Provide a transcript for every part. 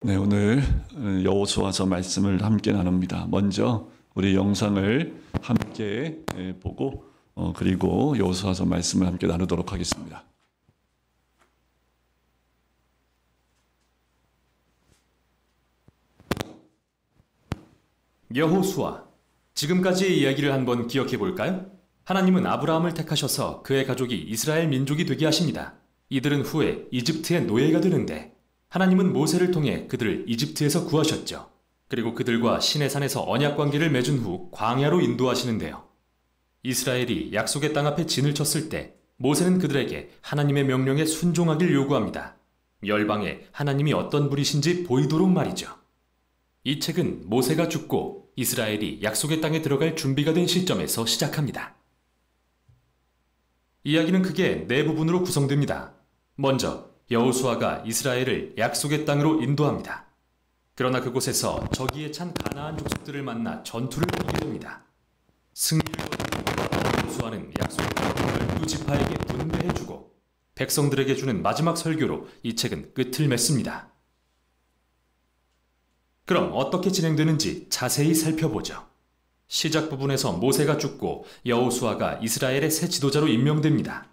네, 오늘 여호수아서 말씀을 함께 나눕니다. 먼저 우리 영상을 함께 보고 그리고 여호수아서 말씀을 함께 나누도록 하겠습니다. 여호수아, 지금까지의 이야기를 한번 기억해 볼까요? 하나님은 아브라함을 택하셔서 그의 가족이 이스라엘 민족이 되게 하십니다. 이들은 후에 이집트의 노예가 되는데 하나님은 모세를 통해 그들을 이집트에서 구하셨죠. 그리고 그들과 시내산에서 언약 관계를 맺은 후 광야로 인도하시는데요. 이스라엘이 약속의 땅 앞에 진을 쳤을 때 모세는 그들에게 하나님의 명령에 순종하길 요구합니다. 열방에 하나님이 어떤 분이신지 보이도록 말이죠. 이 책은 모세가 죽고 이스라엘이 약속의 땅에 들어갈 준비가 된 시점에서 시작합니다. 이야기는 크게 네 부분으로 구성됩니다. 먼저 여호수아가 이스라엘을 약속의 땅으로 인도합니다. 그러나 그곳에서 저기에 찬 가나안 족속들을 만나 전투를 벌이게 됩니다. 승리를 거두고 여호수아는 약속의 땅을 12지파에게 분배해주고 백성들에게 주는 마지막 설교로 이 책은 끝을 맺습니다. 그럼 어떻게 진행되는지 자세히 살펴보죠. 시작 부분에서 모세가 죽고 여호수아가 이스라엘의 새 지도자로 임명됩니다.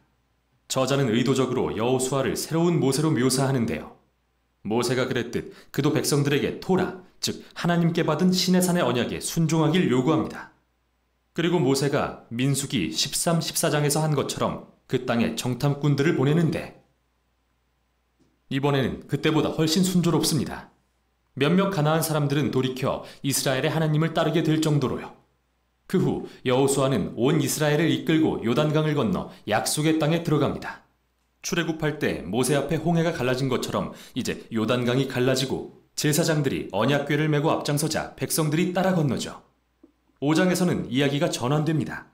저자는 의도적으로 여호수아를 새로운 모세로 묘사하는데요. 모세가 그랬듯 그도 백성들에게 토라, 즉 하나님께 받은 시내산의 언약에 순종하길 요구합니다. 그리고 모세가 민수기 13, 14장에서 한 것처럼 그 땅에 정탐꾼들을 보내는데 이번에는 그때보다 훨씬 순조롭습니다. 몇몇 가나안 사람들은 돌이켜 이스라엘의 하나님을 따르게 될 정도로요. 그 후 여호수아는 온 이스라엘을 이끌고 요단강을 건너 약속의 땅에 들어갑니다. 출애굽할 때 모세 앞에 홍해가 갈라진 것처럼 이제 요단강이 갈라지고 제사장들이 언약궤를 메고 앞장서자 백성들이 따라 건너죠. 5장에서는 이야기가 전환됩니다.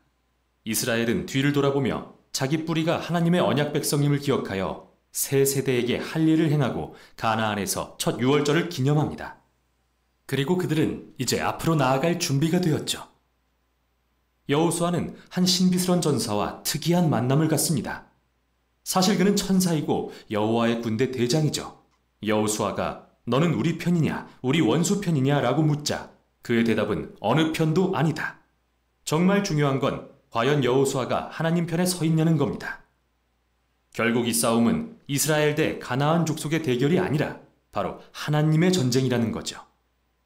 이스라엘은 뒤를 돌아보며 자기 뿌리가 하나님의 언약 백성임을 기억하여 새 세대에게 할 일을 행하고 가나안에서 첫 유월절을 기념합니다. 그리고 그들은 이제 앞으로 나아갈 준비가 되었죠. 여호수아는 한 신비스러운 전사와 특이한 만남을 갖습니다. 사실 그는 천사이고 여호와의 군대 대장이죠. 여호수아가 너는 우리 편이냐 우리 원수 편이냐 라고 묻자 그의 대답은 어느 편도 아니다. 정말 중요한 건 과연 여호수아가 하나님 편에 서 있냐는 겁니다. 결국 이 싸움은 이스라엘 대 가나안 족속의 대결이 아니라 바로 하나님의 전쟁이라는 거죠.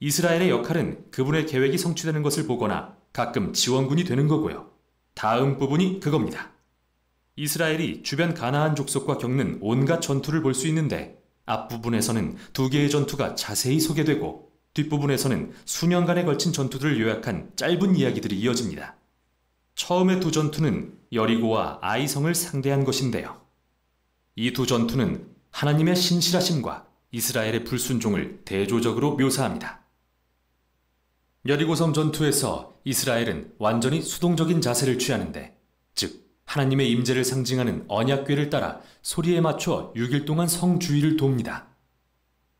이스라엘의 역할은 그분의 계획이 성취되는 것을 보거나 가끔 지원군이 되는 거고요. 다음 부분이 그겁니다. 이스라엘이 주변 가나안 족속과 겪는 온갖 전투를 볼 수 있는데 앞부분에서는 두 개의 전투가 자세히 소개되고 뒷부분에서는 수년간에 걸친 전투들을 요약한 짧은 이야기들이 이어집니다. 처음의 두 전투는 여리고와 아이성을 상대한 것인데요. 이 두 전투는 하나님의 신실하심과 이스라엘의 불순종을 대조적으로 묘사합니다. 여리고성 전투에서 이스라엘은 완전히 수동적인 자세를 취하는데, 즉 하나님의 임재를 상징하는 언약궤를 따라 소리에 맞춰 6일 동안 성 주위를 돕니다.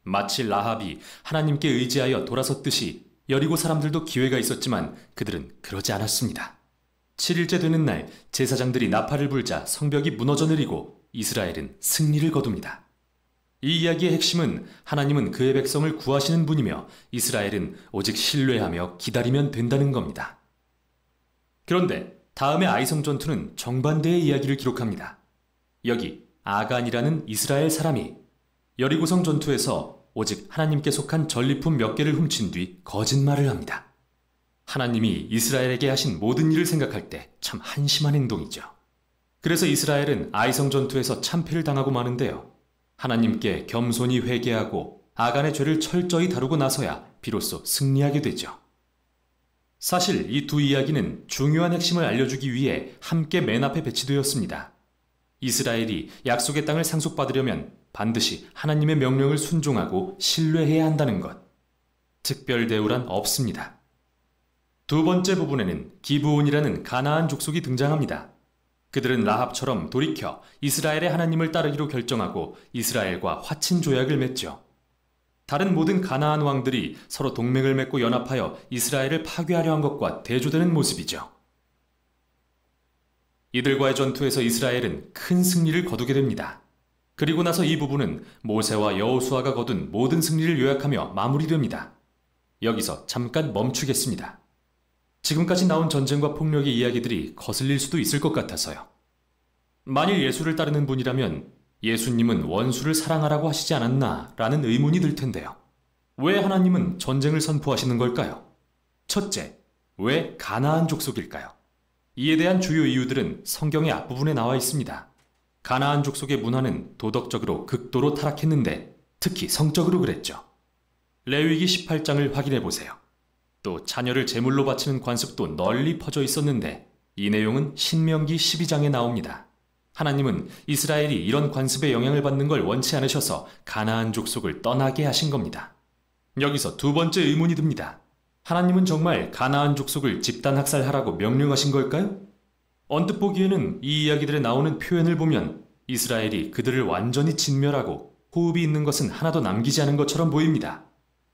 마치 라합이 하나님께 의지하여 돌아섰듯이 여리고 사람들도 기회가 있었지만 그들은 그러지 않았습니다. 7일째 되는 날 제사장들이 나팔을 불자 성벽이 무너져 내리고 이스라엘은 승리를 거둡니다. 이 이야기의 핵심은 하나님은 그의 백성을 구하시는 분이며 이스라엘은 오직 신뢰하며 기다리면 된다는 겁니다. 그런데 다음의 아이성 전투는 정반대의 이야기를 기록합니다. 여기 아간이라는 이스라엘 사람이 여리고성 전투에서 오직 하나님께 속한 전리품 몇 개를 훔친 뒤 거짓말을 합니다. 하나님이 이스라엘에게 하신 모든 일을 생각할 때 참 한심한 행동이죠. 그래서 이스라엘은 아이성 전투에서 참패를 당하고 마는데요. 하나님께 겸손히 회개하고 아간의 죄를 철저히 다루고 나서야 비로소 승리하게 되죠. 사실 이 두 이야기는 중요한 핵심을 알려주기 위해 함께 맨 앞에 배치되었습니다. 이스라엘이 약속의 땅을 상속받으려면 반드시 하나님의 명령을 순종하고 신뢰해야 한다는 것. 특별 대우란 없습니다. 두 번째 부분에는 기브온이라는 가나안 족속이 등장합니다. 그들은 라합처럼 돌이켜 이스라엘의 하나님을 따르기로 결정하고 이스라엘과 화친 조약을 맺죠. 다른 모든 가나안 왕들이 서로 동맹을 맺고 연합하여 이스라엘을 파괴하려 한 것과 대조되는 모습이죠. 이들과의 전투에서 이스라엘은 큰 승리를 거두게 됩니다. 그리고 나서 이 부분은 모세와 여호수아가 거둔 모든 승리를 요약하며 마무리됩니다. 여기서 잠깐 멈추겠습니다. 지금까지 나온 전쟁과 폭력의 이야기들이 거슬릴 수도 있을 것 같아서요. 만일 예수를 따르는 분이라면 예수님은 원수를 사랑하라고 하시지 않았나 라는 의문이 들 텐데요. 왜 하나님은 전쟁을 선포하시는 걸까요? 첫째, 왜 가나안 족속일까요? 이에 대한 주요 이유들은 성경의 앞부분에 나와 있습니다. 가나안 족속의 문화는 도덕적으로 극도로 타락했는데 특히 성적으로 그랬죠. 레위기 18장을 확인해 보세요. 또 자녀를 제물로 바치는 관습도 널리 퍼져 있었는데 이 내용은 신명기 12장에 나옵니다. 하나님은 이스라엘이 이런 관습의 영향을 받는 걸 원치 않으셔서 가나안 족속을 떠나게 하신 겁니다. 여기서 두 번째 의문이 듭니다. 하나님은 정말 가나안 족속을 집단 학살하라고 명령하신 걸까요? 언뜻 보기에는 이 이야기들에 나오는 표현을 보면 이스라엘이 그들을 완전히 진멸하고 호흡이 있는 것은 하나도 남기지 않은 것처럼 보입니다.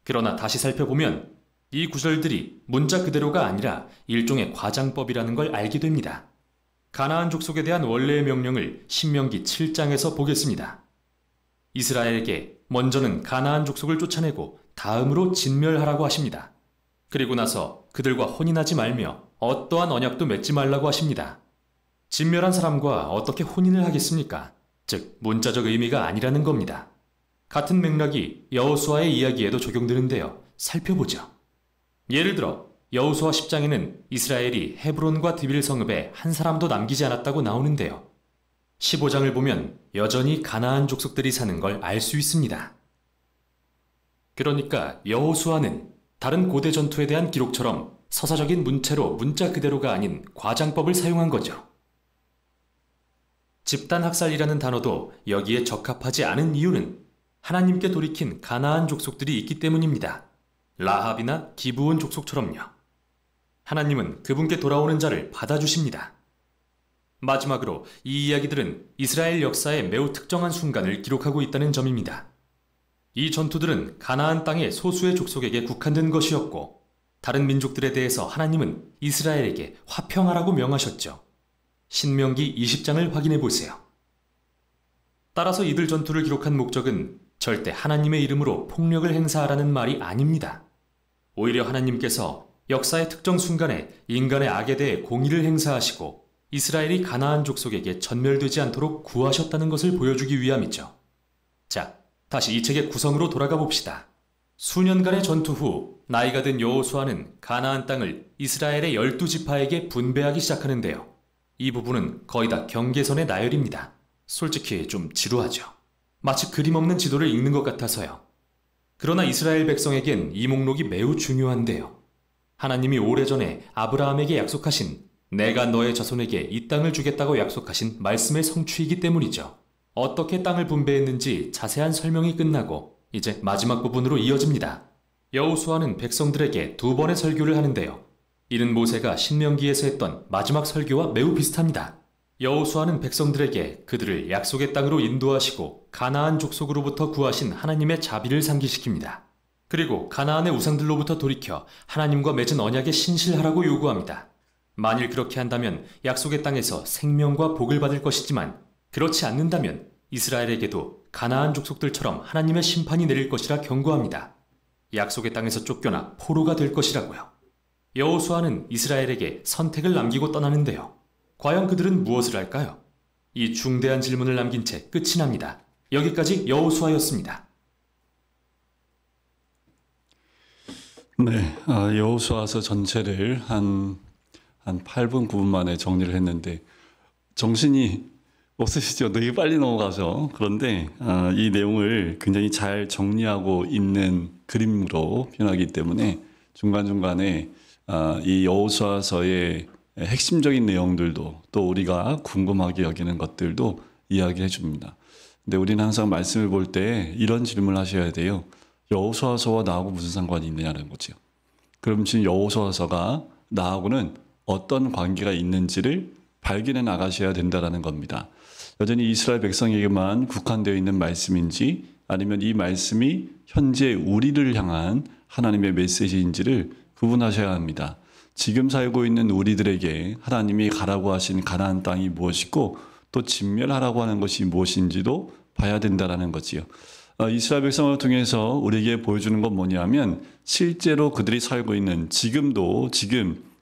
그러나 다시 살펴보면 이 구절들이 문자 그대로가 아니라 일종의 과장법이라는 걸 알게 됩니다. 가나안 족속에 대한 원래의 명령을 신명기 7장에서 보겠습니다. 이스라엘에게 먼저는 가나안 족속을 쫓아내고 다음으로 진멸하라고 하십니다. 그리고 나서 그들과 혼인하지 말며 어떠한 언약도 맺지 말라고 하십니다. 진멸한 사람과 어떻게 혼인을 하겠습니까? 즉 문자적 의미가 아니라는 겁니다. 같은 맥락이 여호수아의 이야기에도 적용되는데요. 살펴보죠. 예를 들어 여호수아 10장에는 이스라엘이 헤브론과 드빌 성읍에 한 사람도 남기지 않았다고 나오는데요. 15장을 보면 여전히 가나안 족속들이 사는 걸 알 수 있습니다. 그러니까 여호수아는 다른 고대 전투에 대한 기록처럼 서사적인 문체로 문자 그대로가 아닌 과장법을 사용한 거죠. 집단 학살이라는 단어도 여기에 적합하지 않은 이유는 하나님께 돌이킨 가나안 족속들이 있기 때문입니다. 라합이나 기브온 족속처럼요. 하나님은 그분께 돌아오는 자를 받아주십니다. 마지막으로 이 이야기들은 이스라엘 역사의 매우 특정한 순간을 기록하고 있다는 점입니다. 이 전투들은 가나안 땅의 소수의 족속에게 국한된 것이었고 다른 민족들에 대해서 하나님은 이스라엘에게 화평하라고 명하셨죠. 신명기 20장을 확인해 보세요. 따라서 이들 전투를 기록한 목적은 절대 하나님의 이름으로 폭력을 행사하라는 말이 아닙니다. 오히려 하나님께서 역사의 특정 순간에 인간의 악에 대해 공의를 행사하시고 이스라엘이 가나안 족속에게 전멸되지 않도록 구하셨다는 것을 보여주기 위함이죠. 자, 다시 이 책의 구성으로 돌아가 봅시다. 수년간의 전투 후 나이가 든 여호수아는 가나안 땅을 이스라엘의 12지파에게 분배하기 시작하는데요. 이 부분은 거의 다 경계선의 나열입니다. 솔직히 좀 지루하죠. 마치 그림 없는 지도를 읽는 것 같아서요. 그러나 이스라엘 백성에겐 이 목록이 매우 중요한데요. 하나님이 오래전에 아브라함에게 약속하신 내가 너의 자손에게 이 땅을 주겠다고 약속하신 말씀의 성취이기 때문이죠. 어떻게 땅을 분배했는지 자세한 설명이 끝나고 이제 마지막 부분으로 이어집니다. 여호수아는 백성들에게 두 번의 설교를 하는데요. 이는 모세가 신명기에서 했던 마지막 설교와 매우 비슷합니다. 여호수아는 백성들에게 그들을 약속의 땅으로 인도하시고 가나안 족속으로부터 구하신 하나님의 자비를 상기시킵니다. 그리고 가나안의 우상들로부터 돌이켜 하나님과 맺은 언약에 신실하라고 요구합니다. 만일 그렇게 한다면 약속의 땅에서 생명과 복을 받을 것이지만 그렇지 않는다면 이스라엘에게도 가나안 족속들처럼 하나님의 심판이 내릴 것이라 경고합니다. 약속의 땅에서 쫓겨나 포로가 될 것이라고요. 여호수아는 이스라엘에게 선택을 남기고 떠나는데요. 과연 그들은 무엇을 할까요? 이 중대한 질문을 남긴 채 끝이 납니다. 여기까지 여호수아였습니다. 네, 여호수아서 전체를 한 8분, 9분 만에 정리를 했는데 정신이 없으시죠? 되게 빨리 넘어가죠. 그런데 이 내용을 굉장히 잘 정리하고 있는 그림으로 표현하기 때문에 중간중간에 이 여호수아서의 핵심적인 내용들도 또 우리가 궁금하게 여기는 것들도 이야기해 줍니다. 근데 우리는 항상 말씀을 볼 때 이런 질문을 하셔야 돼요. 여호수아서와 나하고 무슨 상관이 있느냐는 거죠. 그럼 지금 여호수아서가 나하고는 어떤 관계가 있는지를 발견해 나가셔야 된다는 겁니다. 여전히 이스라엘 백성에게만 국한되어 있는 말씀인지 아니면 이 말씀이 현재 우리를 향한 하나님의 메시지인지를 구분하셔야 합니다. 지금 살고 있는 우리들에게 하나님이 가라고 하신 가나안 땅이 무엇이고 또 진멸하라고 하는 것이 무엇인지도 봐야 된다라는 거지요. 이스라엘 백성을 통해서 우리에게 보여주는 건 뭐냐면 실제로 그들이 살고 있는 지금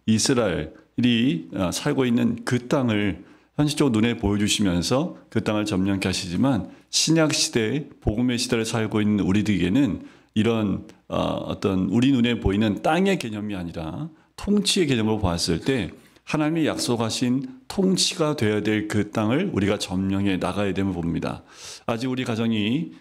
이스라엘이 살고 있는 그 땅을 현실적으로 눈에 보여주시면서 그 땅을 점령케 하시지만 신약 시대 복음의 시대를 살고 있는 우리들에게는 이런 어떤 우리 눈에 보이는 땅의 개념이 아니라 통치의 개념으로 봤을 때 하나님이 약속하신 통치가 되어야 될 그 땅을 우리가 점령해 나가야 됨을 봅니다. 아직 우리 가정이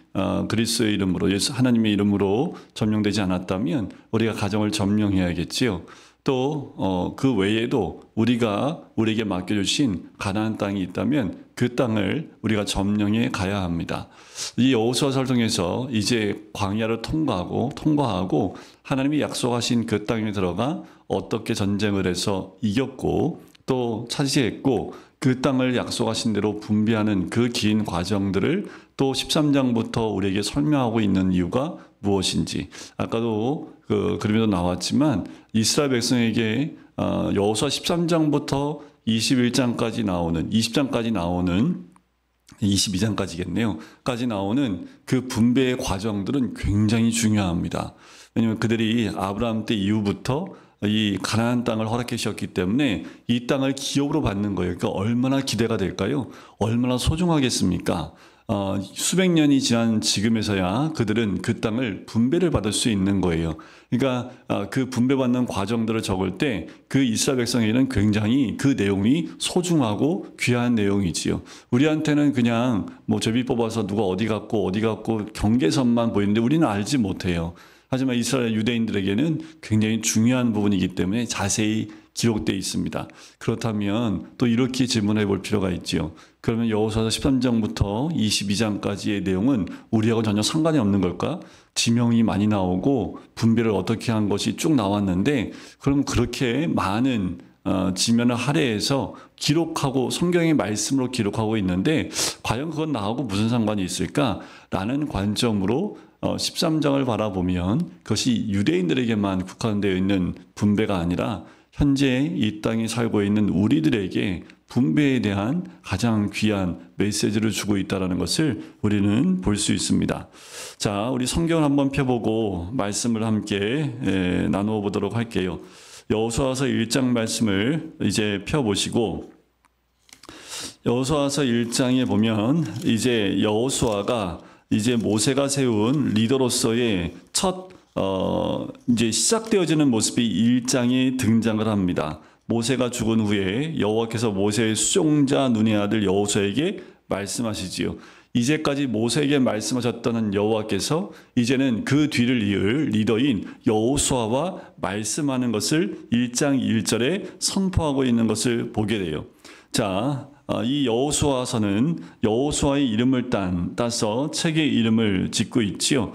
그리스도의 이름으로 하나님의 이름으로 점령되지 않았다면 우리가 가정을 점령해야겠지요. 또 그 외에도 우리에게 맡겨주신 가나안 땅이 있다면 그 땅을 우리가 점령해 가야 합니다. 이 여호수아서를 통해서 이제 광야를 통과하고 하나님이 약속하신 그 땅에 들어가 어떻게 전쟁을 해서 이겼고 또 차지했고 그 땅을 약속하신 대로 분배하는 그 긴 과정들을 또 13장부터 우리에게 설명하고 있는 이유가 무엇인지 아까도 그림에도 나왔지만 이스라엘 백성에게 여호수아 13장부터 20장까지 나오는 22장까지겠네요. 까지 나오는 그 분배의 과정들은 굉장히 중요합니다. 왜냐하면 그들이 아브라함 때 이후부터 이 가나안 땅을 허락해 주셨기 때문에 이 땅을 기업으로 받는 거예요. 그러니까 얼마나 기대가 될까요? 얼마나 소중하겠습니까? 수백 년이 지난 지금에서야 그들은 그 땅을 분배를 받을 수 있는 거예요. 그러니까 그 분배받는 과정들을 적을 때 그 이스라엘 백성에게는 굉장히 그 내용이 소중하고 귀한 내용이지요. 우리한테는 그냥 뭐 제비 뽑아서 누가 어디 갔고 경계선만 보이는데 우리는 알지 못해요. 하지만 이스라엘 유대인들에게는 굉장히 중요한 부분이기 때문에 자세히 기록되어 있습니다. 그렇다면 또 이렇게 질문해 볼 필요가 있지요. 그러면 여호수아서 13장부터 22장까지의 내용은 우리하고 전혀 상관이 없는 걸까? 지명이 많이 나오고 분배를 어떻게 한 것이 쭉 나왔는데 그럼 그렇게 많은 지면을 할애해서 기록하고 성경의 말씀으로 기록하고 있는데 과연 그건 나하고 무슨 상관이 있을까? 라는 관점으로 13장을 바라보면 그것이 유대인들에게만 국한되어 있는 분배가 아니라 현재 이 땅에 살고 있는 우리들에게 분배에 대한 가장 귀한 메시지를 주고 있다는 것을 우리는 볼 수 있습니다. 자, 우리 성경을 한번 펴보고 말씀을 함께 나누어 보도록 할게요. 여호수아서 1장 말씀을 이제 펴보시고 여호수아서 1장에 보면 이제 여호수아가 이제 모세가 세운 리더로서의 첫 이제 시작되어지는 모습이 1장에 등장을 합니다. 모세가 죽은 후에 여호와께서 모세의 수종자 눈의 아들 여호수아에게 말씀하시지요. 이제까지 모세에게 말씀하셨던 여호와께서 이제는 그 뒤를 이을 리더인 여호수아와 말씀하는 것을 1장 1절에 선포하고 있는 것을 보게 돼요. 자, 이 여호수아서는 여호수아의 이름을 따서 책의 이름을 짓고 있지요.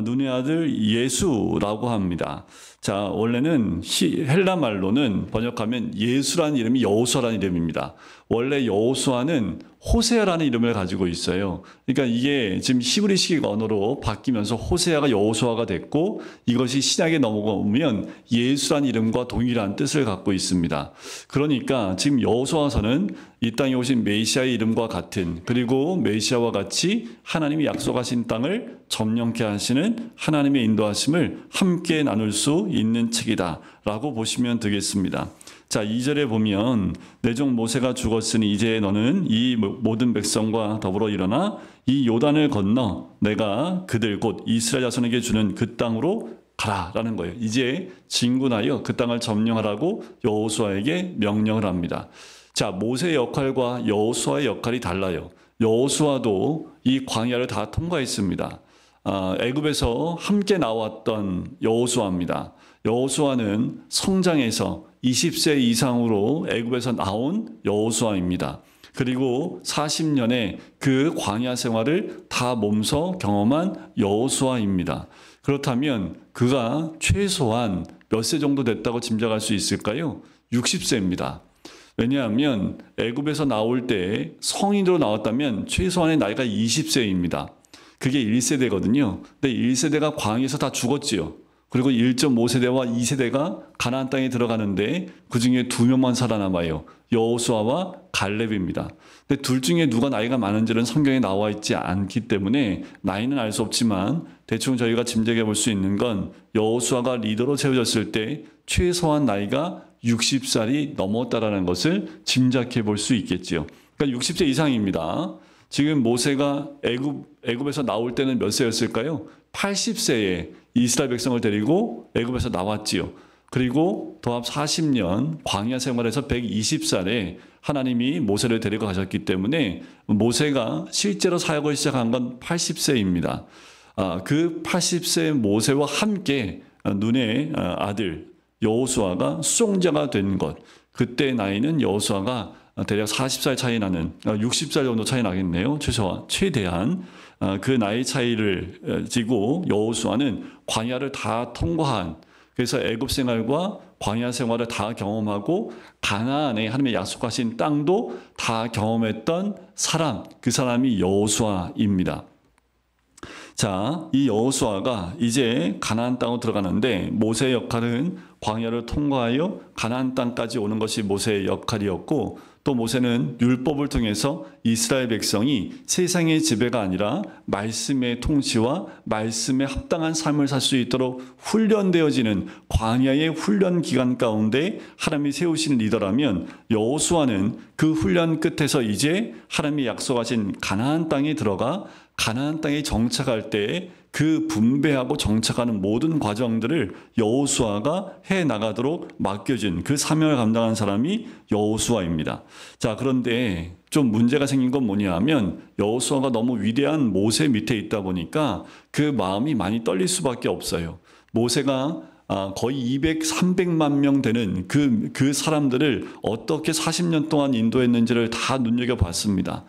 눈의 아들 예수라고 합니다. 자, 원래는 헬라 말로는 번역하면 예수라는 이름이 여호수아라는 이름입니다. 원래 여호수아는 호세아라는 이름을 가지고 있어요. 그러니까 이게 지금 히브리식 언어로 바뀌면서 호세아가 여호수아가 됐고 이것이 신약에 넘어오면 예수라는 이름과 동일한 뜻을 갖고 있습니다. 그러니까 지금 여호수아서는 이 땅에 오신 메시아의 이름과 같은 그리고 메시아와 같이 하나님이 약속하신 땅을 점령케 하시는 하나님의 인도하심을 함께 나눌 수 있는 책이다 라고 보시면 되겠습니다. 자, 2절에 보면 내 종 모세가 죽었으니 이제 너는 이 모든 백성과 더불어 일어나 이 요단을 건너 내가 그들 곧 이스라엘 자손에게 주는 그 땅으로 가라라는 거예요. 이제 진군하여 그 땅을 점령하라고 여호수아에게 명령을 합니다. 자, 모세의 역할과 여호수아의 역할이 달라요. 여호수아도 이 광야를 다 통과했습니다. 애굽에서 함께 나왔던 여호수아입니다. 여호수아는 성장해서 20세 이상으로 애굽에서 나온 여호수아입니다. 그리고 40년의 그 광야 생활을 다 몸소 경험한 여호수아입니다. 그렇다면 그가 최소한 몇 세 정도 됐다고 짐작할 수 있을까요? 60세입니다. 왜냐하면 애굽에서 나올 때 성인으로 나왔다면 최소한의 나이가 20세입니다. 그게 1세대거든요. 근데 1세대가 광야에서 다 죽었지요. 그리고 1.5세대와 2세대가 가나안 땅에 들어가는데 그중에 2명만 살아남아요. 여호수아와 갈렙입니다. 근데 둘 중에 누가 나이가 많은지는 성경에 나와 있지 않기 때문에 나이는 알 수 없지만 대충 저희가 짐작해 볼 수 있는 건 여호수아가 리더로 세워졌을 때 최소한 나이가 60살이 넘었다라는 것을 짐작해 볼 수 있겠지요. 그러니까 60세 이상입니다. 지금 모세가 애굽에서 나올 때는 몇 세였을까요? 80세에 이스라엘 백성을 데리고 애굽에서 나왔지요. 그리고 도합 40년 광야 생활에서 120살에 하나님이 모세를 데리고 가셨기 때문에 모세가 실제로 사역을 시작한 건 80세입니다. 그 80세 모세와 함께 눈의 아들 여호수아가 수종자가 된 것. 그때 나이는 여호수아가 대략 40살 차이 나는 60살 정도 차이 나겠네요. 최대한 그 나이 차이를 지고 여호수아는 광야를 다 통과한, 그래서 애굽 생활과 광야 생활을 다 경험하고 가나안에 하나님의 약속하신 땅도 다 경험했던 사람, 그 사람이 여호수아입니다. 자, 이 여호수아가 이제 가나안 땅으로 들어가는데 모세의 역할은 광야를 통과하여 가나안 땅까지 오는 것이 모세의 역할이었고, 또 모세는 율법을 통해서 이스라엘 백성이 세상의 지배가 아니라 말씀의 통치와 말씀에 합당한 삶을 살 수 있도록 훈련되어지는 광야의 훈련 기간 가운데 하나님이 세우신 리더라면, 여호수아는 그 훈련 끝에서 이제 하나님이 약속하신 가나안 땅에 들어가 가나안 땅에 정착할 때 그 분배하고 정착하는 모든 과정들을 여호수아가 해 나가도록 맡겨진 그 사명을 감당한 사람이 여호수아입니다. 자, 그런데 좀 문제가 생긴 건 뭐냐면 여호수아가 너무 위대한 모세 밑에 있다 보니까 그 마음이 많이 떨릴 수밖에 없어요. 모세가 거의 200, 300만 명 되는 그 사람들을 어떻게 40년 동안 인도했는지를 다 눈여겨봤습니다.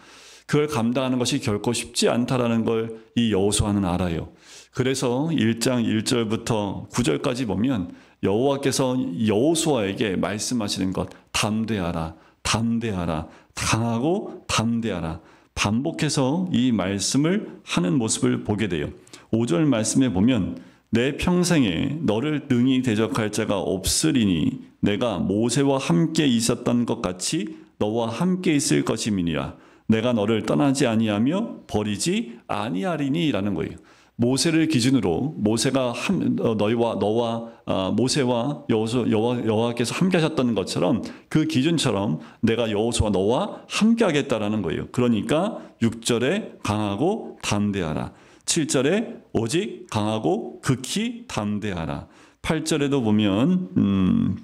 그걸 감당하는 것이 결코 쉽지 않다라는 걸 이 여호수아는 알아요. 그래서 1장 1절부터 9절까지 보면 여호와께서 여호수아에게 말씀하시는 것, 담대하라, 담대하라, 강하고 담대하라, 반복해서 이 말씀을 하는 모습을 보게 돼요. 5절 말씀에 보면 내 평생에 너를 능히 대적할 자가 없으리니 내가 모세와 함께 있었던 것 같이 너와 함께 있을 것임이니라. 내가 너를 떠나지 아니하며 버리지 아니하리니라는 거예요. 모세를 기준으로 모세가 모세와 여호와께서 함께 하셨던 것처럼 그 기준처럼 내가 여호수아 너와 함께 하겠다라는 거예요. 그러니까 6절에 강하고 담대하라. 7절에 오직 강하고 극히 담대하라. 8절에도 보면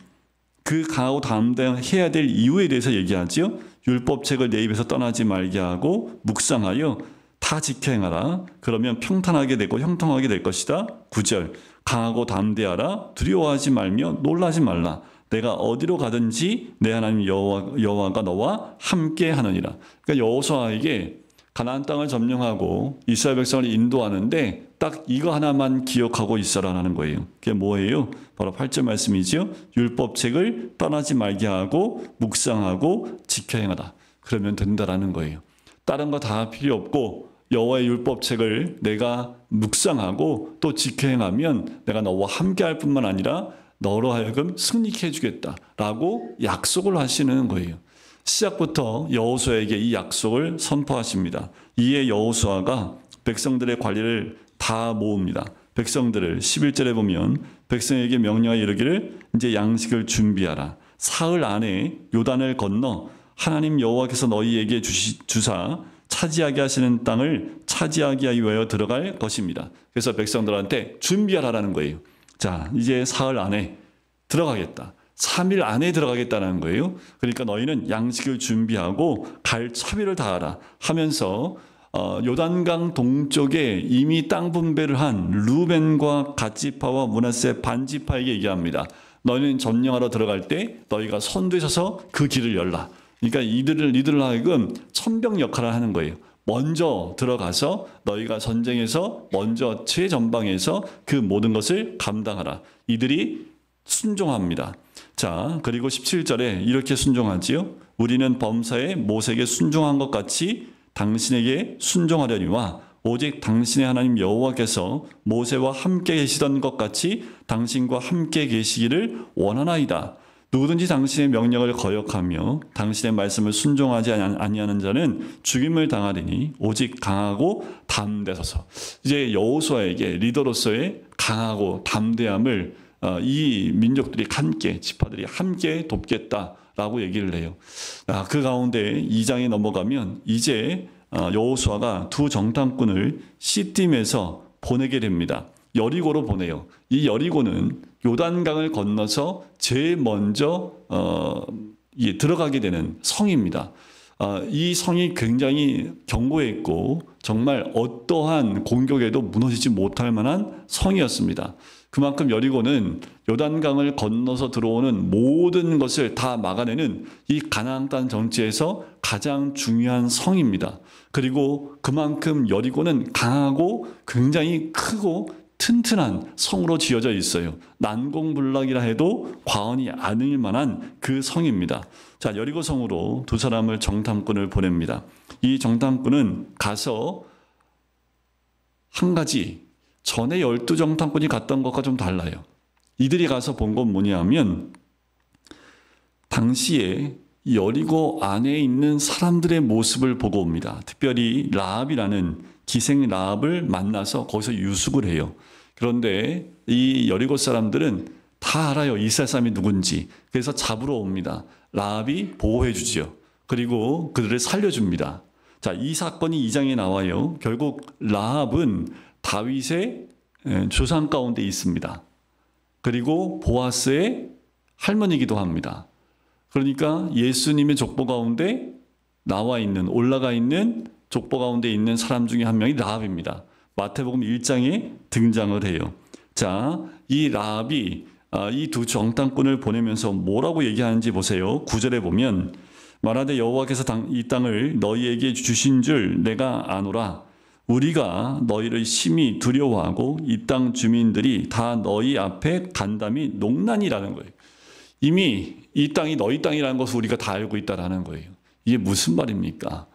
그 강하고 담대해야 될 이유에 대해서 얘기하지요. 율법책을 내 입에서 떠나지 말게 하고 묵상하여 다 지켜 행하라. 그러면 평탄하게 되고 형통하게 될 것이다. 9절 강하고 담대하라. 두려워하지 말며 놀라지 말라. 내가 어디로 가든지 내 하나님 여호와가 너와 함께 하느니라. 그러니까 여호수아에게 가나안 땅을 점령하고 이스라엘 백성을 인도하는데 딱 이거 하나만 기억하고 있어라는 거예요. 그게 뭐예요? 바로 8절 말씀이죠. 율법책을 떠나지 말게 하고 묵상하고 지켜 행하라. 그러면 된다라는 거예요. 다른 거 다 필요 없고 여호와의 율법책을 내가 묵상하고 또 지켜 행하면 내가 너와 함께 할 뿐만 아니라 너로 하여금 승리케 해주겠다라고 약속을 하시는 거예요. 시작부터 여호수아에게 이 약속을 선포하십니다. 이에 여호수아가 백성들의 관리를 다 모읍니다. 백성들을 11절에 보면 백성에게 명령하여 이르기를 이제 양식을 준비하라. 사흘 안에 요단을 건너 하나님 여호와께서 너희에게 주사 차지하게 하시는 땅을 차지하기 위하여 들어갈 것입니다. 그래서 백성들한테 준비하라는 거예요. 자, 이제 사흘 안에 들어가겠다. 3일 안에 들어가겠다는 거예요. 그러니까 너희는 양식을 준비하고 갈 차비를 다하라 하면서 요단강 동쪽에 이미 땅 분배를 한 루벤과 갓지파와 므낫세 반지파에게 얘기합니다. 너희는 점령하러 들어갈 때 너희가 선두에 서서 그 길을 열라. 그러니까 이들을 하여금 천병 역할을 하는 거예요. 먼저 들어가서 너희가 전쟁에서 먼저 최전방에서 그 모든 것을 감당하라. 이들이 순종합니다. 자, 그리고 17절에 이렇게 순종하지요. 우리는 범사에 모세에게 순종한 것 같이 당신에게 순종하려니와 오직 당신의 하나님 여호와께서 모세와 함께 계시던 것 같이 당신과 함께 계시기를 원하나이다. 누구든지 당신의 명령을 거역하며 당신의 말씀을 순종하지 아니하는 자는 죽임을 당하리니 오직 강하고 담대소서. 이제 여호수아에게 리더로서의 강하고 담대함을 이 민족들이 함께, 지파들이 함께 돕겠다라고 얘기를 해요. 그 가운데 2장에 넘어가면 이제 여호수아가 두 정탐꾼을 시딤에서 보내게 됩니다. 여리고로 보내요. 이 여리고는 요단강을 건너서 제일 먼저 들어가게 되는 성입니다. 이 성이 굉장히 견고했고 정말 어떠한 공격에도 무너지지 못할 만한 성이었습니다. 그만큼 여리고는 요단강을 건너서 들어오는 모든 것을 다 막아내는 이 가나안 땅 전체에서 가장 중요한 성입니다. 그리고 그만큼 여리고는 강하고 굉장히 크고 튼튼한 성으로 지어져 있어요. 난공불락이라 해도 과언이 아닐 만한 그 성입니다. 자, 여리고 성으로 두 사람을 정탐꾼을 보냅니다. 이 정탐꾼은 가서 한 가지 전에 12정탐꾼이 갔던 것과 좀 달라요. 이들이 가서 본 건 뭐냐면 당시에 여리고 안에 있는 사람들의 모습을 보고 옵니다. 특별히 라합이라는 기생 라합을 만나서 거기서 유숙을 해요. 그런데 이 여리고 사람들은 다 알아요. 이스라엘 사람이 누군지. 그래서 잡으러 옵니다. 라합이 보호해 주지요. 그리고 그들을 살려줍니다. 자, 이 사건이 2장에 나와요. 결국 라합은 다윗의 조상 가운데 있습니다. 그리고 보아스의 할머니이기도 합니다. 그러니까 예수님의 족보 가운데 올라가 있는 족보 가운데 있는 사람 중에 한 명이 라합입니다. 마태복음 1장에 등장을 해요. 자, 이 라합이 이 두 정탐꾼을 보내면서 뭐라고 얘기하는지 보세요. 9절에 보면 말하되 여호와께서 이 땅을 너희에게 주신 줄 내가 아노라. 우리가 너희를 심히 두려워하고 이 땅 주민들이 다 너희 앞에 간담이 농난이라는 거예요. 이미 이 땅이 너희 땅이라는 것을 우리가 다 알고 있다라는 거예요. 이게 무슨 말입니까?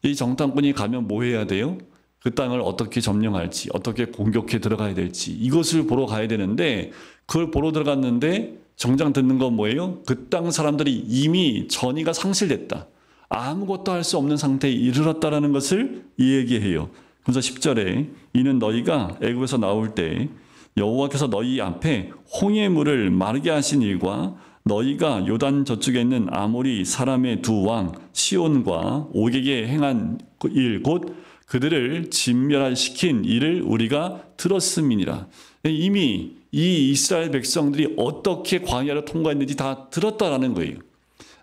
이 정탐꾼이 가면 뭐 해야 돼요? 그 땅을 어떻게 점령할지, 어떻게 공격해 들어가야 될지 이것을 보러 가야 되는데 그걸 보러 들어갔는데 정작 듣는 건 뭐예요? 그 땅 사람들이 이미 전의가 상실됐다. 아무것도 할 수 없는 상태에 이르렀다라는 것을 얘기해요. 그래서 10절에 이는 너희가 애굽에서 나올 때 여호와께서 너희 앞에 홍해 물을 마르게 하신 일과 너희가 요단 저쪽에 있는 아모리 사람의 두 왕 시온과 옥에게 행한 일 곧 그들을 진멸시킨 일을 우리가 들었음이니라. 이미 이 이스라엘 백성들이 어떻게 광야를 통과했는지 다 들었다라는 거예요.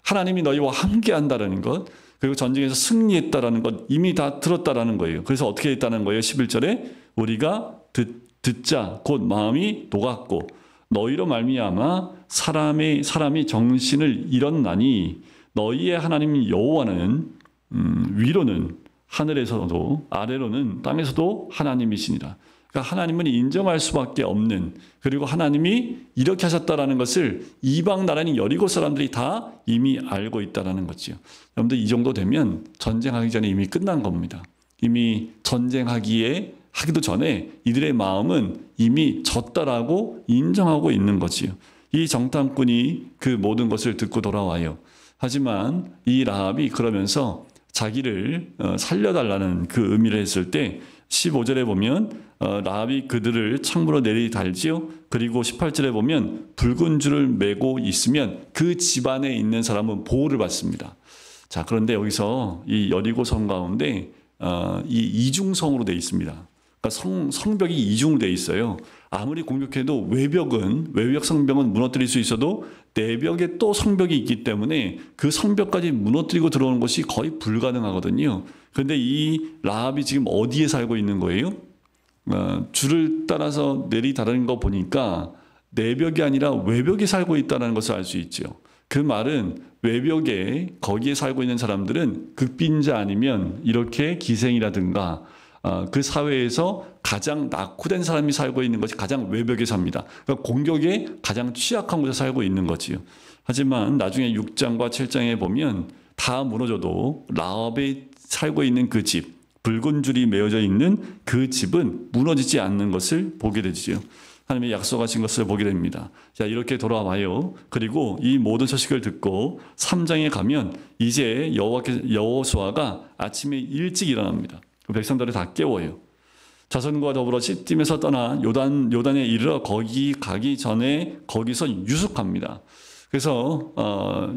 하나님이 너희와 함께 한다라는 것, 그리고 전쟁에서 승리했다라는 것 이미 다 들었다라는 거예요. 그래서 어떻게 했다는 거예요? 11절에 우리가 듣자 곧 마음이 녹았고 너희로 말미암아 사람이 정신을 잃었나니 너희의 하나님 여호와는 위로는 하늘에서도 아래로는 땅에서도 하나님이시니라. 그러니까 하나님은 인정할 수밖에 없는, 그리고 하나님이 이렇게 하셨다라는 것을 이방 나라인 여리고 사람들이 다 이미 알고 있다라는 거죠. 여러분들 이 정도 되면 전쟁하기 전에 이미 끝난 겁니다. 이미 하기도 전에 이들의 마음은 이미 졌다라고 인정하고 있는 거지요. 이 정탐꾼이 그 모든 것을 듣고 돌아와요. 하지만 이 라합이 그러면서 자기를 살려달라는 그 의미를 했을 때 15절에 보면 라합이 그들을 창문으로 내리달지요. 그리고 18절에 보면 붉은 줄을 메고 있으면 그 집안에 있는 사람은 보호를 받습니다. 자, 그런데 여기서 이 여리고 성 가운데 이 이중성으로 되어 있습니다. 그러니까 성벽이 이중으로 되어 있어요. 아무리 공격해도 외벽 성벽은 무너뜨릴 수 있어도 내벽에 또 성벽이 있기 때문에 그 성벽까지 무너뜨리고 들어오는 것이 거의 불가능하거든요. 그런데 이 라합이 지금 어디에 살고 있는 거예요? 줄을 따라서 내리다르는 거 보니까 내벽이 아니라 외벽에 살고 있다는 것을 알 수 있죠. 그 말은 외벽에 거기에 살고 있는 사람들은 극빈자 아니면 이렇게 기생이라든가 그 사회에서 가장 낙후된 사람이 살고 있는 것이 가장 외벽에 삽니다. 그러니까 공격에 가장 취약한 곳에 살고 있는 거지요. 하지만 나중에 6장과 7장에 보면 다 무너져도 라합이 살고 있는 그 집, 붉은 줄이 메어져 있는 그 집은 무너지지 않는 것을 보게 되지요. 하나님의 약속하신 것을 보게 됩니다. 자, 이렇게 돌아와요. 그리고 이 모든 소식을 듣고 3장에 가면 이제 여호수아가 아침에 일찍 일어납니다. 백성들을 다 깨워요. 자손과 더불어 시딤에서 떠나 요단에 이르러 거기 가기 전에 거기서 유숙합니다. 그래서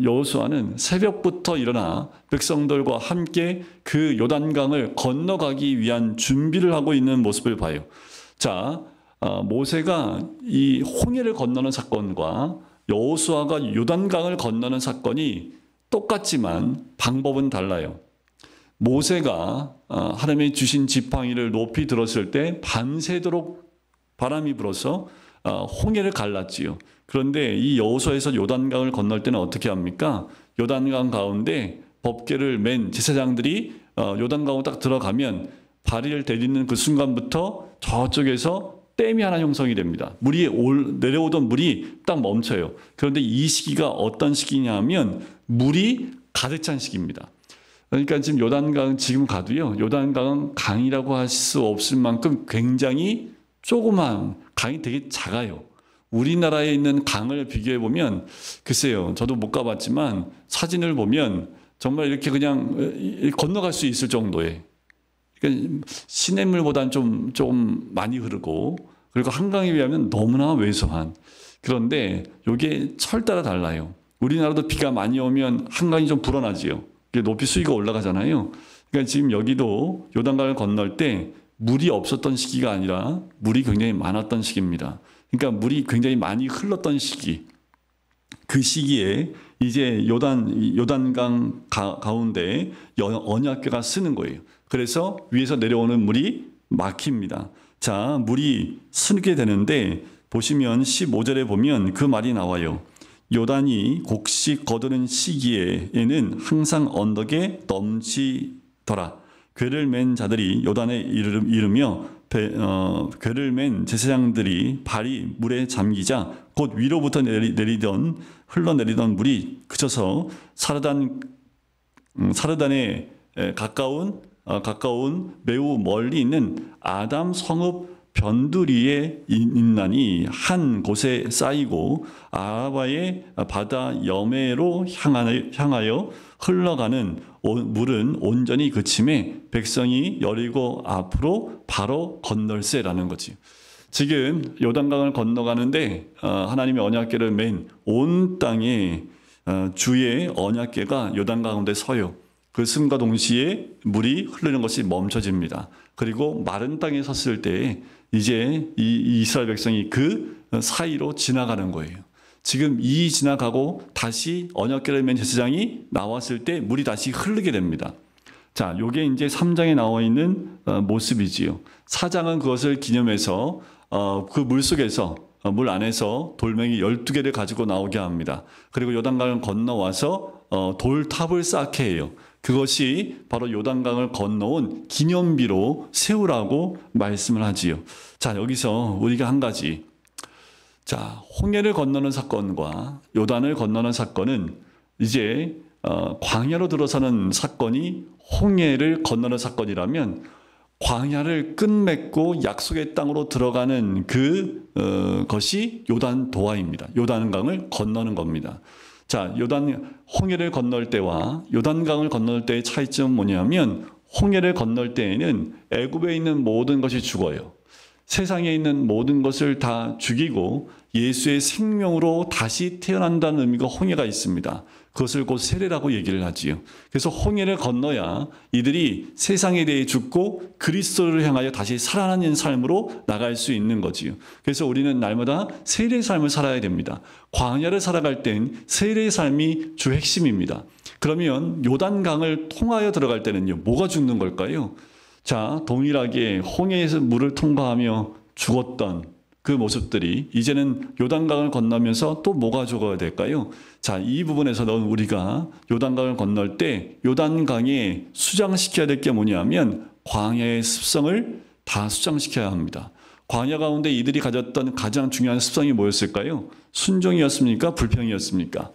여호수아는 새벽부터 일어나 백성들과 함께 그 요단강을 건너가기 위한 준비를 하고 있는 모습을 봐요. 자, 모세가 이 홍해를 건너는 사건과 여호수아가 요단강을 건너는 사건이 똑같지만 방법은 달라요. 모세가 하나님이 주신 지팡이를 높이 들었을 때 밤새도록 바람이 불어서 홍해를 갈랐지요. 그런데 이 여호수아에서 요단강을 건널 때는 어떻게 합니까? 요단강 가운데 법궤를 맨 제사장들이 요단강으로 딱 들어가면 발을 내딛는 그 순간부터 저쪽에서 댐이 하나 형성이 됩니다. 내려오던 물이 딱 멈춰요. 그런데 이 시기가 어떤 시기냐면 물이 가득 찬 시기입니다. 그러니까 지금 요단강 지금 가도요. 요단강은 강이라고 할 수 없을 만큼 굉장히 조그만 강이 되게 작아요. 우리나라에 있는 강을 비교해 보면 글쎄요. 저도 못 가봤지만 사진을 보면 정말 이렇게 그냥 건너갈 수 있을 정도의 그러니까 시냇물보다는 좀 많이 흐르고 그리고 한강에 비하면 너무나 왜소한 그런데 이게 철 따라 달라요. 우리나라도 비가 많이 오면 한강이 좀 불어나지요. 높이 수위가 올라가잖아요. 그러니까 지금 여기도 요단강을 건널 때 물이 없었던 시기가 아니라 물이 굉장히 많았던 시기입니다. 그러니까 물이 굉장히 많이 흘렀던 시기. 그 시기에 이제 요단강 가운데 언약궤가 쓰는 거예요. 그래서 위에서 내려오는 물이 막힙니다. 자, 물이 쓰게 되는데 보시면 15절에 보면 그 말이 나와요. 요단이 곡식 거두는 시기에는 항상 언덕에 넘치더라. 궤를 맨 자들이 요단에 이르며 궤를 맨 제사장들이 발이 물에 잠기자 곧 위로부터 흘러내리던 물이 그쳐서 사르단에 가까운 매우 멀리 있는 아담 성읍 변두리에 있나니 한 곳에 쌓이고 아라바의 바다 여매로 향하여 흘러가는 물은 온전히 그침에 백성이 여리고 앞으로 바로 건널세라는 거지. 지금 요단강을 건너가는데 하나님의 언약궤를 맨 온 땅에 주의 언약궤가 요단 가운데 서요. 그 숨과 동시에 물이 흐르는 것이 멈춰집니다. 그리고 마른 땅에 섰을 때 이제 이 이스라엘 백성이 그 사이로 지나가는 거예요. 지금 이 지나가고 다시 언약궤를 맨 제사장이 나왔을 때 물이 다시 흐르게 됩니다. 자, 요게 이제 3장에 나와 있는 모습이지요. 4장은 그것을 기념해서 그 물속에서 물 안에서 돌멩이 12개를 가지고 나오게 합니다. 그리고 요단강을 건너와서 돌탑을 쌓게 해요. 그것이 바로 요단강을 건너온 기념비로 세우라고 말씀을 하지요. 자, 여기서 우리가 한 가지. 자, 홍해를 건너는 사건과 요단을 건너는 사건은 이제 광야로 들어서는 사건이 홍해를 건너는 사건이라면 광야를 끝맺고 약속의 땅으로 들어가는 것이 요단 도하입니다. 요단강을 건너는 겁니다. 자, 홍해를 건널 때와 요단강을 건널 때의 차이점은 뭐냐면 홍해를 건널 때에는 애굽에 있는 모든 것이 죽어요. 세상에 있는 모든 것을 다 죽이고 예수의 생명으로 다시 태어난다는 의미가 홍해가 있습니다. 그것을 곧 세례라고 얘기를 하지요. 그래서 홍해를 건너야 이들이 세상에 대해 죽고 그리스도를 향하여 다시 살아나는 삶으로 나갈 수 있는 거지요. 그래서 우리는 날마다 세례의 삶을 살아야 됩니다. 광야를 살아갈 땐 세례의 삶이 주 핵심입니다. 그러면 요단강을 통하여 들어갈 때는요, 뭐가 죽는 걸까요? 자, 동일하게 홍해에서 물을 통과하며 죽었던 그 모습들이 이제는 요단강을 건너면서 또 뭐가 죽어야 될까요? 자, 이 부분에서는 우리가 요단강을 건널 때 요단강에 수장시켜야 될 게 뭐냐면 광야의 습성을 다 수장시켜야 합니다. 광야 가운데 이들이 가졌던 가장 중요한 습성이 뭐였을까요? 순종이었습니까? 불평이었습니까?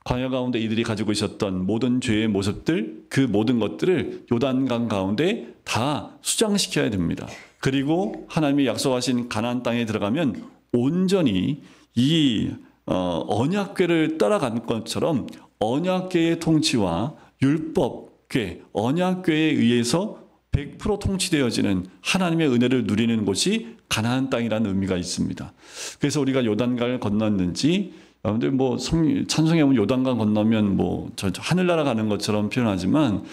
광야 가운데 이들이 가지고 있었던 모든 죄의 모습들, 그 모든 것들을 요단강 가운데 다 수장시켜야 됩니다. 그리고 하나님이 약속하신 가나안 땅에 들어가면 온전히 이 언약궤를 따라간 것처럼 언약궤의 통치와 율법궤, 언약궤에 의해서 100% 통치되어지는 하나님의 은혜를 누리는 곳이 가나안 땅이라는 의미가 있습니다. 그래서 우리가 요단강을 건넜는지, 여러분들 뭐 찬송에 보면 요단강 건너면 뭐 하늘나라 가는 것처럼 표현하지만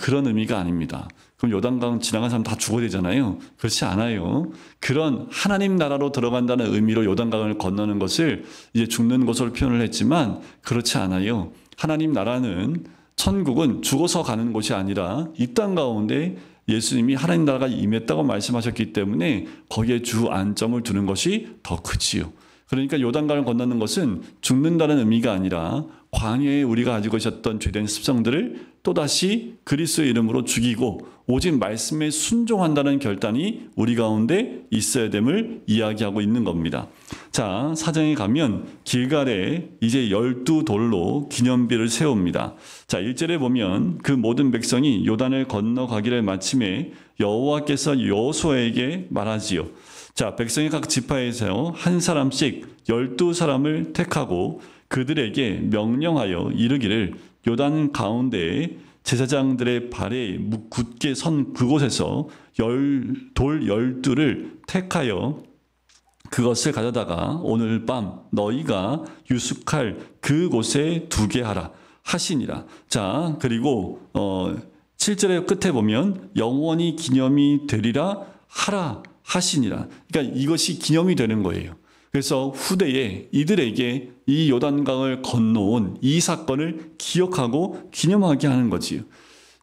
그런 의미가 아닙니다. 그럼 요단강 지나간 사람 다 죽어야 되잖아요. 그렇지 않아요. 그런 하나님 나라로 들어간다는 의미로 요단강을 건너는 것을 이제 죽는 것으로 표현을 했지만 그렇지 않아요. 하나님 나라는, 천국은 죽어서 가는 곳이 아니라 이 땅 가운데 예수님이 하나님 나라가 임했다고 말씀하셨기 때문에 거기에 주 안점을 두는 것이 더 크지요. 그러니까 요단강을 건너는 것은 죽는다는 의미가 아니라 광야에 우리가 가지고 있었던 죄된 습성들을 또다시 그리스도의 이름으로 죽이고 오직 말씀에 순종한다는 결단이 우리 가운데 있어야 됨을 이야기하고 있는 겁니다. 자, 사장에 가면 길갈에 이제 12돌로 기념비를 세웁니다. 자, 1절에 보면 그 모든 백성이 요단을 건너가기를 마침에 여호와께서 여호수아에게 말하지요. 자, 백성의 각 지파에서 한 사람씩 12사람을 택하고 그들에게 명령하여 이르기를 요단 가운데에 제사장들의 발에 굳게 선 그곳에서 돌 12를 택하여 그것을 가져다가 오늘 밤 너희가 유숙할 그곳에 두게 하라 하시니라. 자, 그리고 7절의 끝에 보면 영원히 기념이 되리라 하라 하시니라. 그러니까 이것이 기념이 되는 거예요. 그래서 후대에 이들에게 이 요단강을 건너온 이 사건을 기억하고 기념하게 하는 거지요.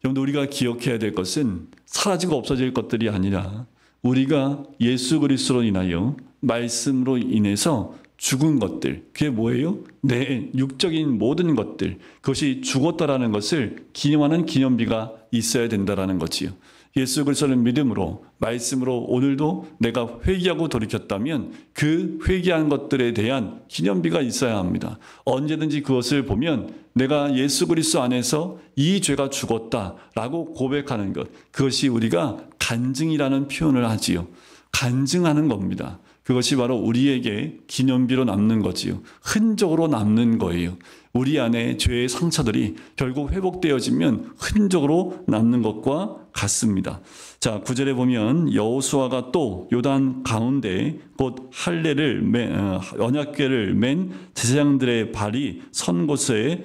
여러분들, 우리가 기억해야 될 것은 사라지고 없어질 것들이 아니라 우리가 예수 그리스도로 인하여 말씀으로 인해서 죽은 것들, 그게 뭐예요? 내 육적인 모든 것들, 그것이 죽었다라는 것을 기념하는 기념비가 있어야 된다라는 거지요. 예수 그리스도를 믿음으로, 말씀으로 오늘도 내가 회개하고 돌이켰다면 그 회개한 것들에 대한 기념비가 있어야 합니다. 언제든지 그것을 보면 내가 예수 그리스도 안에서 이 죄가 죽었다라고 고백하는 것, 그것이 우리가 간증이라는 표현을 하지요. 간증하는 겁니다. 그것이 바로 우리에게 기념비로 남는 거지요. 흔적으로 남는 거예요. 우리 안에 죄의 상처들이 결국 회복되어지면 흔적으로 남는 것과 같습니다. 자, 9절에 보면 여호수아가 또 요단 가운데 곧 언약궤를 맨 제사장들의 발이 선 곳에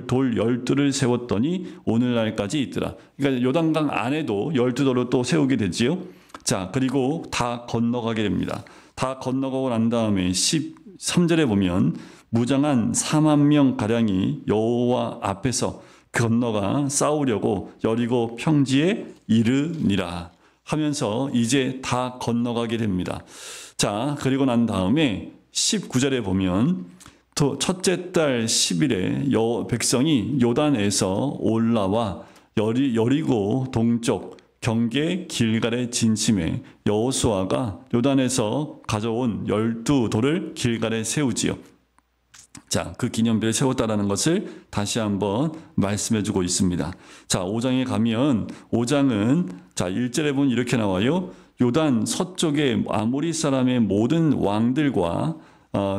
돌 12를 세웠더니 오늘날까지 있더라. 그러니까 요단강 안에도 12돌을 또 세우게 되지요. 자, 그리고 다 건너가게 됩니다. 다 건너가고 난 다음에 13절에 보면 무장한 4만 명 가량이 여호와 앞에서 건너가 싸우려고 여리고 평지에 이르니라 하면서 이제 다 건너가게 됩니다. 자, 그리고 난 다음에 19절에 보면 또 첫째 달 10일에 백성이 요단에서 올라와 여리고 동쪽 경계 길갈에 진침해 여호수아가 요단에서 가져온 12돌을 길갈에 세우지요. 자, 그 기념비를 세웠다라는 것을 다시 한번 말씀해 주고 있습니다. 자, 5장에 가면 5장은 자, 1절에 보면 이렇게 나와요. 요단 서쪽에 아모리 사람의 모든 왕들과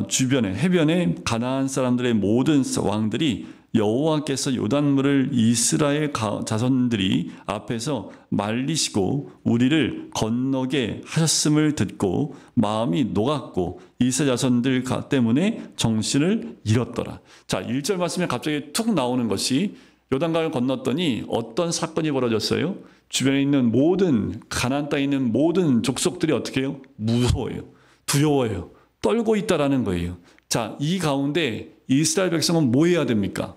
주변에 해변에 가나안 사람들의 모든 왕들이 여호와께서 요단물을 이스라엘 자손들이 앞에서 말리시고 우리를 건너게 하셨음을 듣고 마음이 녹았고 이스라엘 자손들 때문에 정신을 잃었더라. 자, 1절 말씀에 갑자기 툭 나오는 것이 요단강을 건넜더니 어떤 사건이 벌어졌어요? 주변에 있는 모든 가나안 땅에 있는 모든 족속들이 어떻게 해요? 무서워해요. 두려워해요. 떨고 있다라는 거예요. 자, 이 가운데 이스라엘 백성은 뭐 해야 됩니까?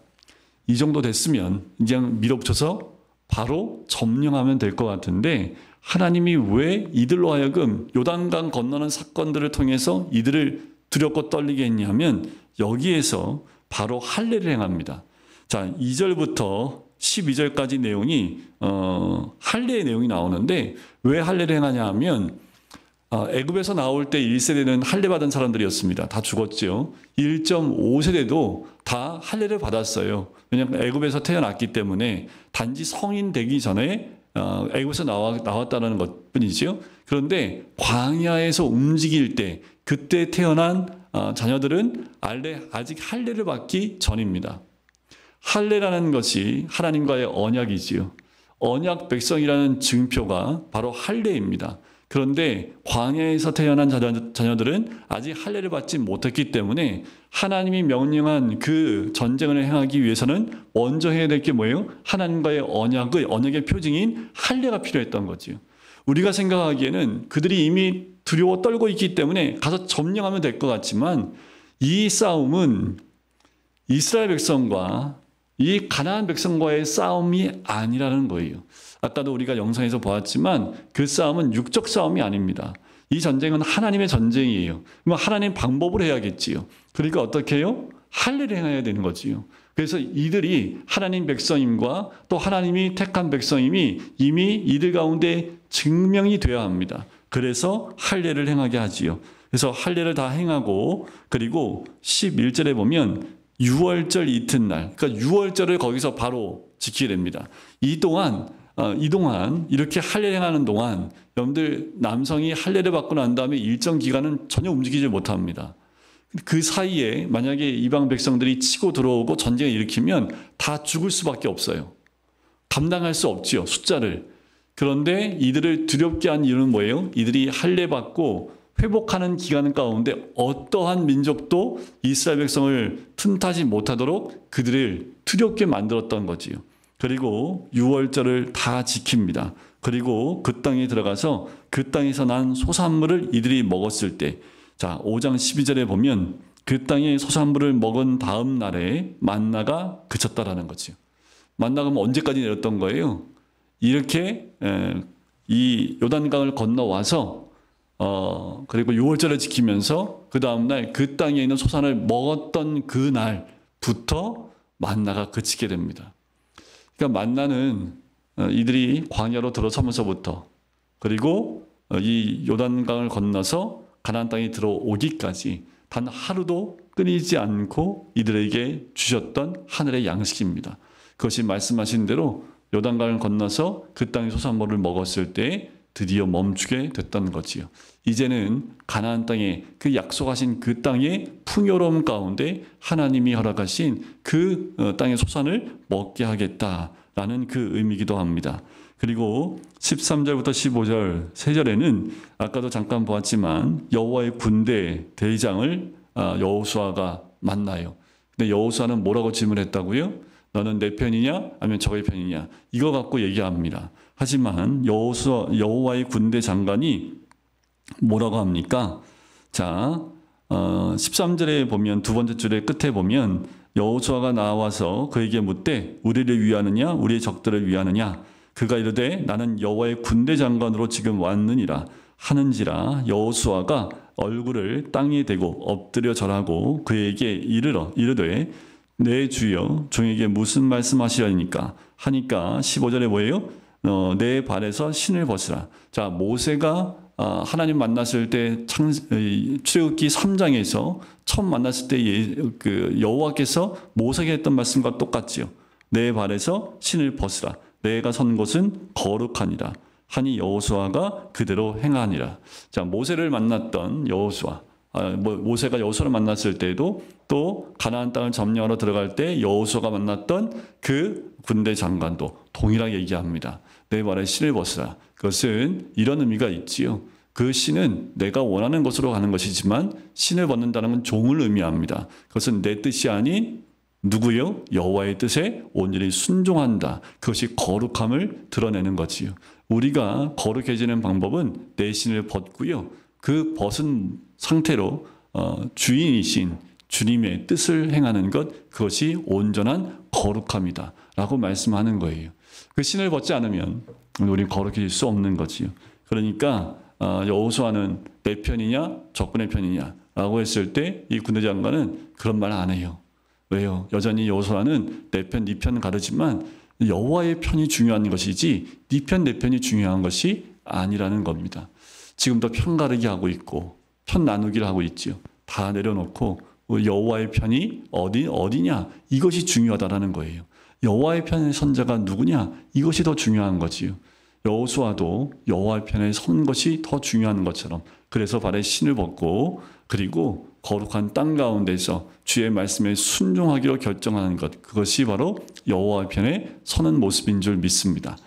이 정도 됐으면 이제 밀어붙여서 바로 점령하면 될 것 같은데 하나님이 왜 이들로 하여금 요단강 건너는 사건들을 통해서 이들을 두렵고 떨리게 했냐면 여기에서 바로 할례를 행합니다. 자, 2절부터 12절까지 내용이 할례의 내용이 나오는데 왜 할례를 행하냐 하면 애굽에서 나올 때 1세대는 할례 받은 사람들이었습니다. 다 죽었죠. 1.5세대도 다 할례를 받았어요. 왜냐하면 애굽에서 태어났기 때문에 단지 성인 되기 전에 애굽에서 나왔다는 것뿐이죠. 그런데 광야에서 움직일 때 그때 태어난 자녀들은 아직 할례를 받기 전입니다. 할례라는 것이 하나님과의 언약이지요. 언약 백성이라는 증표가 바로 할례입니다. 그런데 광야에서 태어난 자녀들은 아직 할례를 받지 못했기 때문에 하나님이 명령한 그 전쟁을 행하기 위해서는 먼저 해야 될 게 뭐예요? 하나님과의 언약의 표징인 할례가 필요했던 거지요. 우리가 생각하기에는 그들이 이미 두려워 떨고 있기 때문에 가서 점령하면 될 것 같지만 이 싸움은 이스라엘 백성과 이 가나안 백성과의 싸움이 아니라는 거예요. 아까도 우리가 영상에서 보았지만 그 싸움은 육적 싸움이 아닙니다. 이 전쟁은 하나님의 전쟁이에요. 그럼 하나님 방법으로 해야겠지요. 그러니까 어떻게 해요? 할례를 행해야 되는 거지요. 그래서 이들이 하나님 백성임과 또 하나님이 택한 백성임이 이미 이들 가운데 증명이 되어야 합니다. 그래서 할례를 행하게 하지요. 그래서 할례를 다 행하고 그리고 11절에 보면 유월절 이튿날, 그러니까 유월절을 거기서 바로 지키게 됩니다. 이동안 이렇게 할례를 행하는 동안 여러분들 남성이 할례를 받고 난 다음에 일정 기간은 전혀 움직이지 못합니다. 그 사이에 만약에 이방 백성들이 치고 들어오고 전쟁을 일으키면 다 죽을 수밖에 없어요. 감당할 수 없지요, 숫자를. 그런데 이들을 두렵게 한 이유는 뭐예요? 이들이 할례 받고 회복하는 기간 가운데 어떠한 민족도 이스라엘 백성을 틈타지 못하도록 그들을 두렵게 만들었던 거지요. 그리고 유월절을 다 지킵니다. 그리고 그 땅에 들어가서 그 땅에서 난 소산물을 이들이 먹었을 때, 자 5장 12절에 보면 그 땅의 소산물을 먹은 다음 날에 만나가 그쳤다라는 거지요. 만나가 언제까지 내렸던 거예요? 이렇게 이 요단강을 건너와서 그리고 유월절을 지키면서 그 다음날 그 땅에 있는 소산을 먹었던 그 날부터 만나가 그치게 됩니다. 그러니까 만나는 이들이 광야로 들어서면서부터 그리고 이 요단강을 건너서 가나안 땅에 들어오기까지 단 하루도 끊이지 않고 이들에게 주셨던 하늘의 양식입니다. 그것이 말씀하신 대로 요단강을 건너서 그 땅의 소산물을 먹었을 때 드디어 멈추게 됐던 거지요. 이제는 가나안 땅에 그 약속하신 그 땅의 풍요로움 가운데 하나님이 허락하신 그 땅의 소산을 먹게 하겠다라는 그 의미이기도 합니다. 그리고 13절부터 15절 3절에는 아까도 잠깐 보았지만 여호와의 군대 대장을 여호수아가 만나요. 근데 여호수아는 뭐라고 질문했다고요? 너는 내 편이냐 아니면 저의 편이냐 이거 갖고 얘기합니다. 하지만 여호와의 군대 장관이 뭐라고 합니까? 자 13절에 보면 두 번째 줄의 끝에 보면 여호수아가 나와서 그에게 묻되 우리를 위하느냐 우리의 적들을 위하느냐 그가 이르되 나는 여호와의 군대 장관으로 지금 왔느니라 하는지라 여호수아가 얼굴을 땅에 대고 엎드려 절하고 그에게 이르되 내 주여 종에게 무슨 말씀하시려니까 하니까 15절에 뭐예요? 내 발에서 신을 벗으라. 자 모세가 하나님 만났을 때 출애굽기 3장에서 처음 만났을 때 그 여호와께서 모세에게 했던 말씀과 똑같지요. 내 발에서 신을 벗으라. 내가 선 곳은 거룩하니라. 하니 여호수아가 그대로 행하니라. 자 모세를 만났던 여호수아. 모세가 여호수아를 만났을 때에도 또 가나안 땅을 점령하러 들어갈 때 여호수아가 만났던 그 군대 장관도 동일하게 얘기합니다. 내 발에 신을 벗으라. 그것은 이런 의미가 있지요. 그 신은 내가 원하는 곳으로 가는 것이지만 신을 벗는다는 건 종을 의미합니다. 그것은 내 뜻이 아닌 누구요? 여호와의 뜻에 온전히 순종한다. 그것이 거룩함을 드러내는 거지요. 우리가 거룩해지는 방법은 내 신을 벗고요. 그 벗은 상태로 주인이신 주님의 뜻을 행하는 것 그것이 온전한 거룩함이다 라고 말씀하는 거예요. 그 신을 벗지 않으면 우리는 거룩해질 수 없는 거지요. 그러니까 여호수아는 내 편이냐 적군의 편이냐 라고 했을 때 이 군대 장관은 그런 말 안 해요. 왜요? 여전히 여호수아는 내 편, 네 편 가르지만 여호와의 편이 중요한 것이지 네 편, 내 편이 중요한 것이 아니라는 겁니다. 지금도 편가르기 하고 있고 편 나누기를 하고 있지요. 다 내려놓고 여호와의 편이 어디냐 이것이 중요하다라는 거예요. 여호와의 편의 선자가 누구냐 이것이 더 중요한 거지요. 여호수아도 여호와의 편에 선 것이 더 중요한 것처럼 그래서 발에 신을 벗고 그리고 거룩한 땅 가운데서 주의 말씀에 순종하기로 결정하는 것 그것이 바로 여호와의 편에 서는 모습인 줄 믿습니다.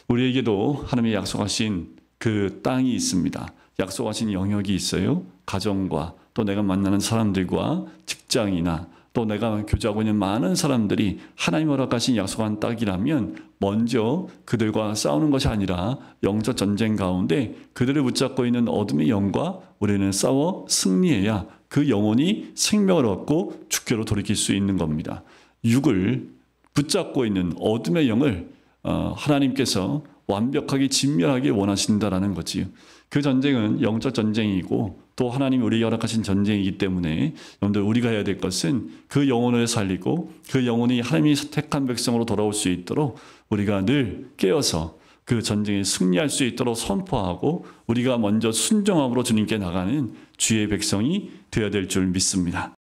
우리에게도 하나님이 약속하신 그 땅이 있습니다. 약속하신 영역이 있어요. 가정과 또 내가 만나는 사람들과 직장이나 또 내가 교제하고 있는 많은 사람들이 하나님 허락하신 약속한 땅이라면 먼저 그들과 싸우는 것이 아니라 영적 전쟁 가운데 그들을 붙잡고 있는 어둠의 영과 우리는 싸워 승리해야 그 영혼이 생명을 얻고 주께로 돌이킬 수 있는 겁니다. 육을 붙잡고 있는 어둠의 영을 하나님께서 완벽하게 진멸하게 원하신다라는 거지요. 그 전쟁은 영적 전쟁이고 또 하나님이 우리에게 허락하신 전쟁이기 때문에 여러분들 우리가 해야 될 것은 그 영혼을 살리고 그 영혼이 하나님이 택한 백성으로 돌아올 수 있도록 우리가 늘 깨어서 그 전쟁에 승리할 수 있도록 선포하고 우리가 먼저 순종함으로 주님께 나가는 주의 백성이 되어야 될 줄 믿습니다.